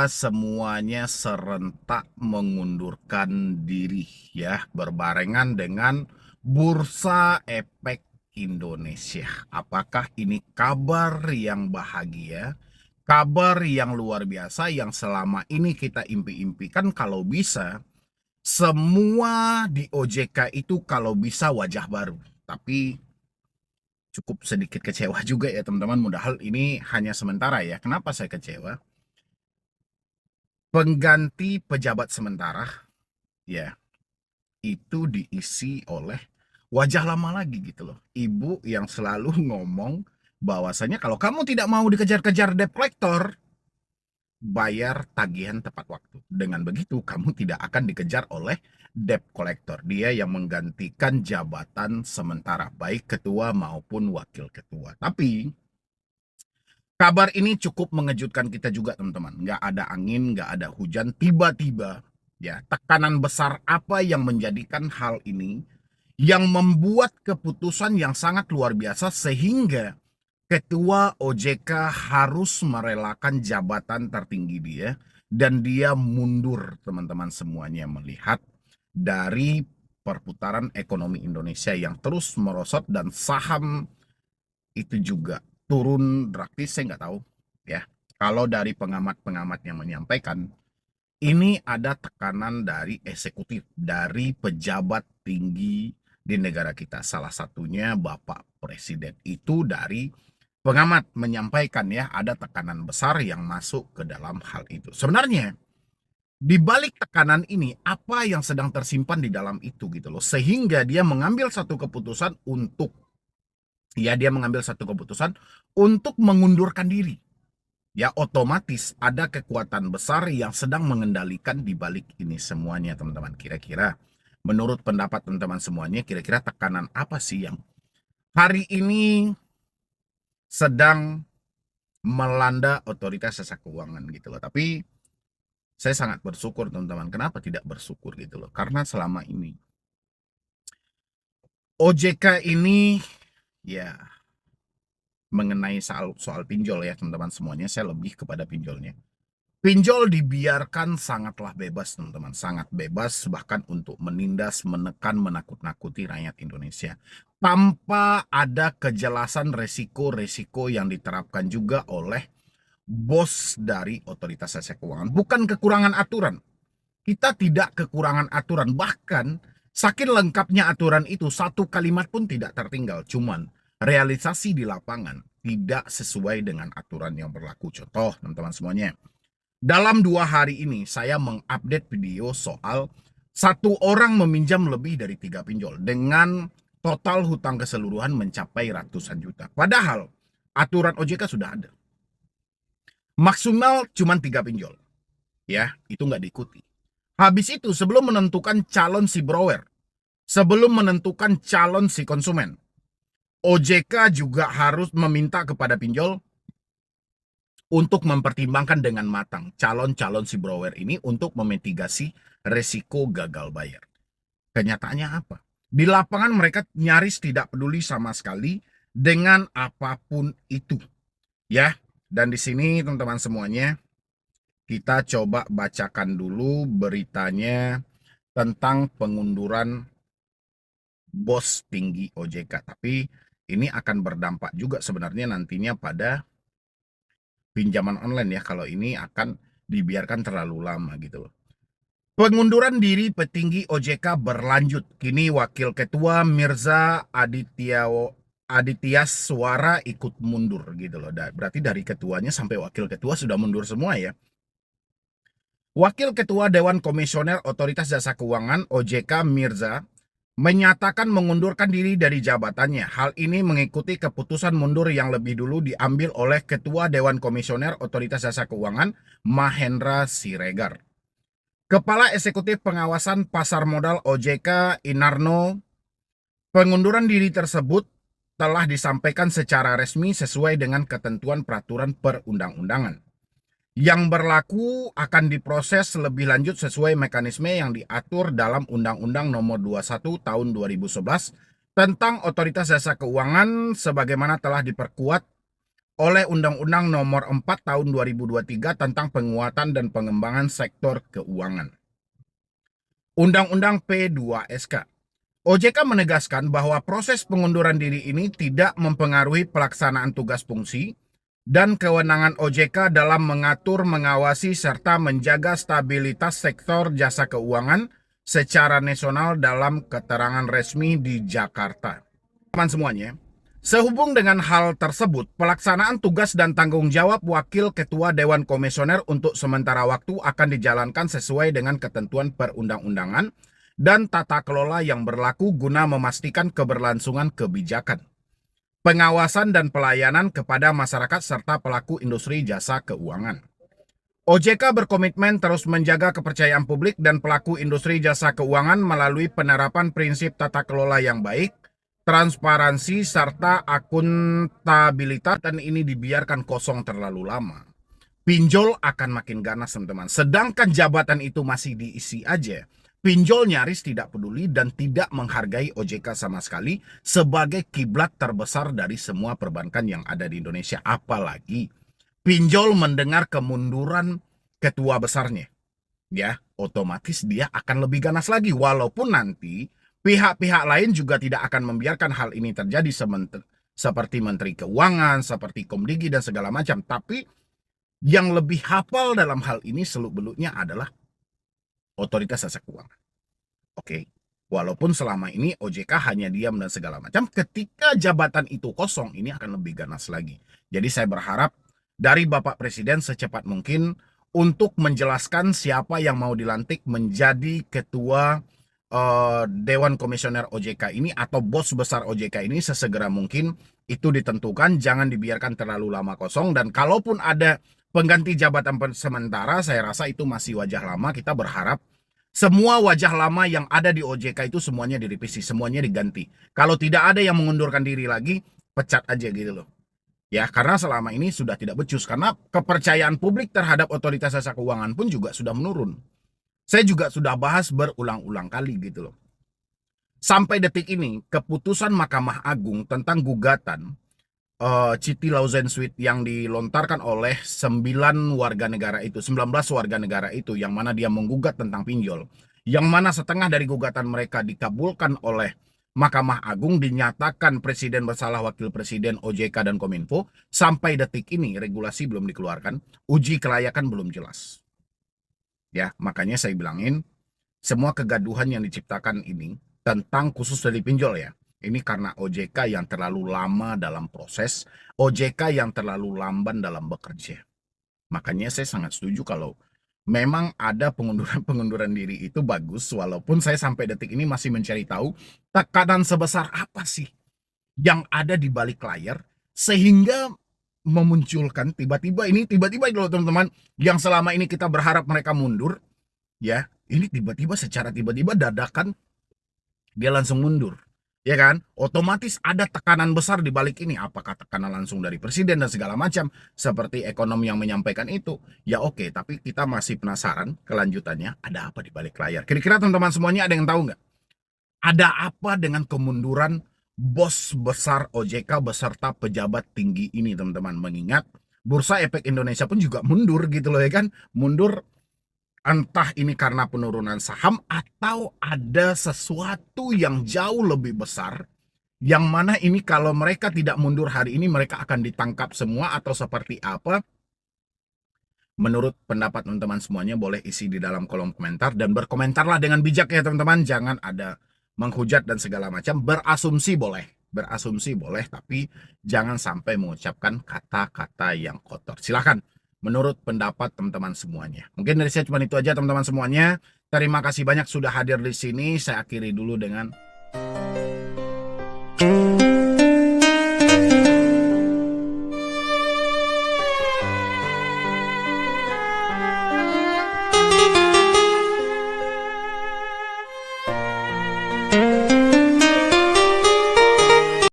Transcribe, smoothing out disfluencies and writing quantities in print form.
semuanya serentak mengundurkan diri ya, berbarengan dengan Bursa Efek Indonesia. Apakah ini kabar yang bahagia? Kabar yang luar biasa yang selama ini kita impi-impikan kalau bisa semua di OJK itu kalau bisa wajah baru. Tapi cukup sedikit kecewa juga ya teman-teman. Mudah-hal ini hanya sementara ya. Kenapa saya kecewa? Pengganti pejabat sementara ya itu diisi oleh wajah lama lagi gitu loh. Ibu yang selalu ngomong bahwasanya kalau kamu tidak mau dikejar-kejar debt collector, bayar tagihan tepat waktu. Dengan begitu kamu tidak akan dikejar oleh debt collector. Dia yang menggantikan jabatan sementara baik ketua maupun wakil ketua. Tapi kabar ini cukup mengejutkan kita juga teman-teman. Nggak ada angin, nggak ada hujan, tiba-tiba ya tekanan besar apa yang menjadikan hal ini yang membuat keputusan yang sangat luar biasa sehingga ketua OJK harus merelakan jabatan tertinggi dia dan dia mundur teman-teman semuanya melihat dari perputaran ekonomi Indonesia yang terus merosot dan saham itu juga turun drastis. Saya nggak tahu ya, kalau dari pengamat-pengamat yang menyampaikan ini ada tekanan dari eksekutif, dari pejabat tinggi di negara kita, salah satunya Bapak Presiden. Itu dari pengamat menyampaikan ya, ada tekanan besar yang masuk ke dalam hal itu. Sebenarnya di balik tekanan ini apa yang sedang tersimpan di dalam itu gitu loh, sehingga dia mengambil satu keputusan untuk mengundurkan diri. Ya otomatis ada kekuatan besar yang sedang mengendalikan di balik ini semuanya teman-teman. Kira-kira menurut pendapat teman-teman semuanya, kira-kira tekanan apa sih yang hari ini sedang melanda otoritas jasa keuangan gitu loh. Tapi saya sangat bersyukur teman-teman. Kenapa tidak bersyukur gitu loh? Karena selama ini OJK ini ya mengenai soal pinjol ya teman-teman semuanya, saya lebih kepada pinjolnya. Pinjol dibiarkan sangatlah bebas teman-teman, sangat bebas bahkan untuk menindas, menekan, menakut-nakuti rakyat Indonesia. Tanpa ada kejelasan resiko-resiko yang diterapkan juga oleh bos dari otoritas jasa keuangan. Bukan kekurangan aturan, kita tidak kekurangan aturan, bahkan saking lengkapnya aturan itu satu kalimat pun tidak tertinggal. Cuman realisasi di lapangan tidak sesuai dengan aturan yang berlaku. Contoh teman-teman semuanya, dalam 2 hari ini saya mengupdate video soal satu orang meminjam lebih dari 3 pinjol dengan total hutang keseluruhan mencapai ratusan juta. Padahal aturan OJK sudah ada. Maksimal cuma 3 pinjol. Ya, itu nggak diikuti. Habis itu sebelum menentukan calon si borrower, sebelum menentukan calon si konsumen, OJK juga harus meminta kepada pinjol untuk mempertimbangkan dengan matang calon-calon si borrower ini untuk memitigasi resiko gagal bayar. Kenyataannya apa? Di lapangan mereka nyaris tidak peduli sama sekali dengan apapun itu. Ya, dan di sini teman-teman semuanya, kita coba bacakan dulu beritanya tentang pengunduran bos tinggi OJK. Tapi ini akan berdampak juga sebenarnya nantinya pada pinjaman online ya, kalau ini akan dibiarkan terlalu lama gitu loh. Pengunduran diri petinggi OJK berlanjut. Kini Wakil Ketua Mirza Aditya Suara ikut mundur gitu loh. Berarti dari ketuanya sampai wakil ketua sudah mundur semua ya. Wakil Ketua Dewan Komisioner Otoritas Jasa Keuangan OJK Mirza menyatakan mengundurkan diri dari jabatannya. Hal ini mengikuti keputusan mundur yang lebih dulu diambil oleh Ketua Dewan Komisioner Otoritas Jasa Keuangan Mahendra Siregar. Kepala Eksekutif Pengawasan Pasar Modal OJK Inarno, pengunduran diri tersebut telah disampaikan secara resmi sesuai dengan ketentuan peraturan perundang-undangan. Yang berlaku akan diproses lebih lanjut sesuai mekanisme yang diatur dalam Undang-Undang Nomor 21 Tahun 2011 tentang Otoritas Jasa Keuangan sebagaimana telah diperkuat oleh Undang-Undang Nomor 4 Tahun 2023 tentang penguatan dan pengembangan sektor keuangan. Undang-Undang P2SK. OJK menegaskan bahwa proses pengunduran diri ini tidak mempengaruhi pelaksanaan tugas fungsi dan kewenangan OJK dalam mengatur, mengawasi, serta menjaga stabilitas sektor jasa keuangan secara nasional dalam keterangan resmi di Jakarta. Teman semuanya, sehubung dengan hal tersebut, pelaksanaan tugas dan tanggung jawab Wakil Ketua Dewan Komisioner untuk sementara waktu akan dijalankan sesuai dengan ketentuan perundang-undangan dan tata kelola yang berlaku guna memastikan keberlangsungan kebijakan, pengawasan dan pelayanan kepada masyarakat serta pelaku industri jasa keuangan. OJK berkomitmen terus menjaga kepercayaan publik dan pelaku industri jasa keuangan melalui penerapan prinsip tata kelola yang baik, transparansi, serta akuntabilitas, dan ini dibiarkan kosong terlalu lama, pinjol akan makin ganas, teman-teman. Sedangkan jabatan itu masih diisi aja, pinjol nyaris tidak peduli dan tidak menghargai OJK sama sekali sebagai kiblat terbesar dari semua perbankan yang ada di Indonesia. Apalagi pinjol mendengar kemunduran ketua besarnya, ya otomatis dia akan lebih ganas lagi, walaupun nanti pihak-pihak lain juga tidak akan membiarkan hal ini terjadi seperti Menteri Keuangan, seperti Komdigi dan segala macam. Tapi yang lebih hafal dalam hal ini seluk-beluknya adalah Otoritas Jasa Keuangan. Oke, walaupun selama ini OJK hanya diam dan segala macam, ketika jabatan itu kosong, ini akan lebih ganas lagi. Jadi saya berharap dari Bapak Presiden secepat mungkin untuk menjelaskan siapa yang mau dilantik menjadi ketua Dewan Komisioner OJK ini atau bos besar OJK ini sesegera mungkin itu ditentukan, jangan dibiarkan terlalu lama kosong. Dan kalaupun ada pengganti jabatan sementara, saya rasa itu masih wajah lama. Kita berharap semua wajah lama yang ada di OJK itu semuanya direvisi, semuanya diganti. Kalau tidak ada yang mengundurkan diri lagi, pecat aja gitu loh. Ya, karena selama ini sudah tidak becus, karena kepercayaan publik terhadap Otoritas Jasa Keuangan pun juga sudah menurun. Saya juga sudah bahas berulang-ulang kali gitu loh. Sampai detik ini, keputusan Mahkamah Agung tentang gugatan Citi Lauzensuit yang dilontarkan oleh 19 warga negara itu, yang mana dia menggugat tentang pinjol, yang mana setengah dari gugatan mereka dikabulkan oleh Mahkamah Agung, dinyatakan presiden bersalah, wakil presiden, OJK, dan Kominfo. Sampai detik ini regulasi belum dikeluarkan, uji kelayakan belum jelas. Ya, makanya saya bilangin, semua kegaduhan yang diciptakan ini tentang khusus dari pinjol ya, ini karena OJK yang terlalu lama dalam proses, OJK yang terlalu lamban dalam bekerja. Makanya saya sangat setuju kalau memang ada pengunduran diri itu bagus, walaupun saya sampai detik ini masih mencari tahu tekanan sebesar apa sih yang ada di balik layar sehingga memunculkan tiba-tiba itu loh teman-teman, yang selama ini kita berharap mereka mundur, ya ini tiba-tiba secara tiba-tiba dadakan dia langsung mundur, ya kan? Otomatis ada tekanan besar di balik ini. Apakah tekanan langsung dari presiden dan segala macam seperti ekonom yang menyampaikan itu? Ya oke, tapi kita masih penasaran kelanjutannya ada apa di balik layar. Kira-kira teman-teman semuanya ada yang tahu nggak? Ada apa dengan kemunduran bos besar OJK beserta pejabat tinggi ini, teman-teman? Mengingat Bursa Efek Indonesia pun juga mundur gitu loh, ya kan? Mundur entah ini karena penurunan saham atau ada sesuatu yang jauh lebih besar, yang mana ini kalau mereka tidak mundur hari ini mereka akan ditangkap semua atau seperti apa. Menurut pendapat teman-teman semuanya boleh isi di dalam kolom komentar, dan berkomentarlah dengan bijak ya teman-teman. Jangan ada menghujat dan segala macam. Berasumsi boleh, tapi jangan sampai mengucapkan kata-kata yang kotor. Silahkan menurut pendapat teman-teman semuanya. Mungkin dari saya cuma itu aja teman-teman semuanya. Terima kasih banyak sudah hadir di sini. Saya akhiri dulu dengan